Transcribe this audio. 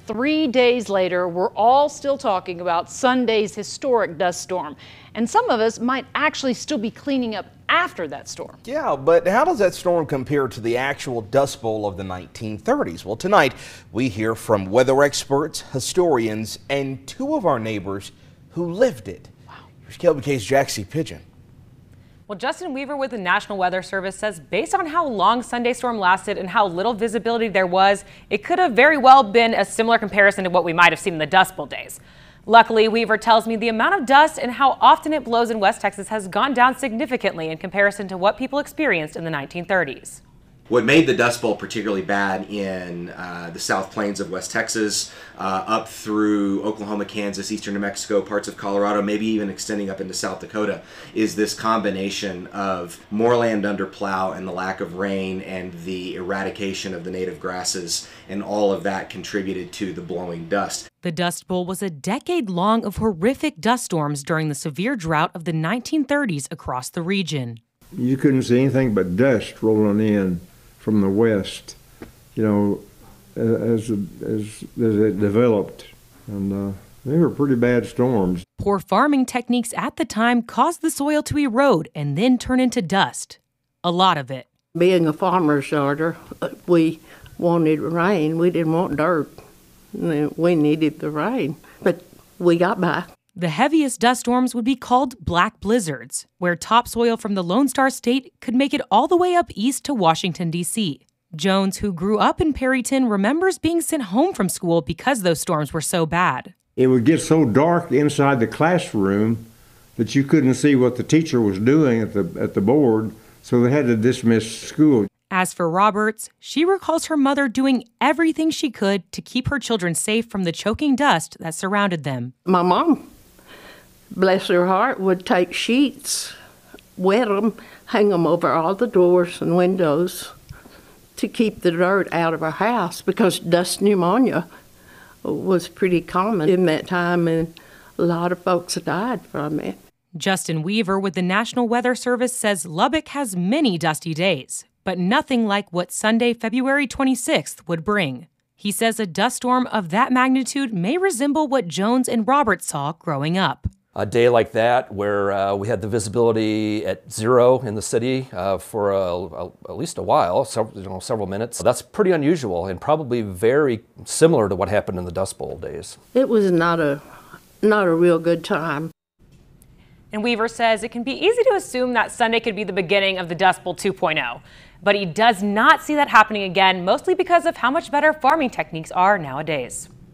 3 days later, we're all still talking about Sunday's historic dust storm. And some of us might actually still be cleaning up after that storm. Yeah, but how does that storm compare to the actual Dust Bowl of the 1930s? Well, tonight we hear from weather experts, historians, and two of our neighbors who lived it. Wow. Here's KLBK's Jaxie Pigeon. Well, Justin Weaver with the National Weather Service says based on how long Sunday's storm lasted and how little visibility there was, it could have very well been a similar comparison to what we might have seen in the Dust Bowl days. Luckily, Weaver tells me the amount of dust and how often it blows in West Texas has gone down significantly in comparison to what people experienced in the 1930s. What made the Dust Bowl particularly bad in the South Plains of West Texas, up through Oklahoma, Kansas, eastern New Mexico, parts of Colorado, maybe even extending up into South Dakota, is this combination of more land under plow and the lack of rain and the eradication of the native grasses, and all of that contributed to the blowing dust. The Dust Bowl was a decade long of horrific dust storms during the severe drought of the 1930s across the region. You couldn't see anything but dust rolling in from the west, you know, as it developed, and they were pretty bad storms. Poor farming techniques at the time caused the soil to erode and then turn into dust. A lot of it. Being a farmer's daughter, we wanted rain. We didn't want dirt. We needed the rain, but we got by. The heaviest dust storms would be called black blizzards, where topsoil from the Lone Star State could make it all the way up east to Washington, D.C. Jones, who grew up in Perryton, remembers being sent home from school because those storms were so bad. It would get so dark inside the classroom that you couldn't see what the teacher was doing at the board, so they had to dismiss school. As for Roberts, she recalls her mother doing everything she could to keep her children safe from the choking dust that surrounded them. My mom, bless her heart, would take sheets, wet them, hang them over all the doors and windows to keep the dirt out of our house, because dust pneumonia was pretty common in that time, and a lot of folks died from it. Justin Weaver with the National Weather Service says Lubbock has many dusty days, but nothing like what Sunday, February 26th would bring. He says a dust storm of that magnitude may resemble what Jones and Roberts saw growing up. A day like that, where we had the visibility at 0 in the city for at least a while, several minutes. That's pretty unusual and probably very similar to what happened in the Dust Bowl days. It was not a real good time. And Weaver says it can be easy to assume that Sunday could be the beginning of the Dust Bowl 2.0. But he does not see that happening again, mostly because of how much better farming techniques are nowadays.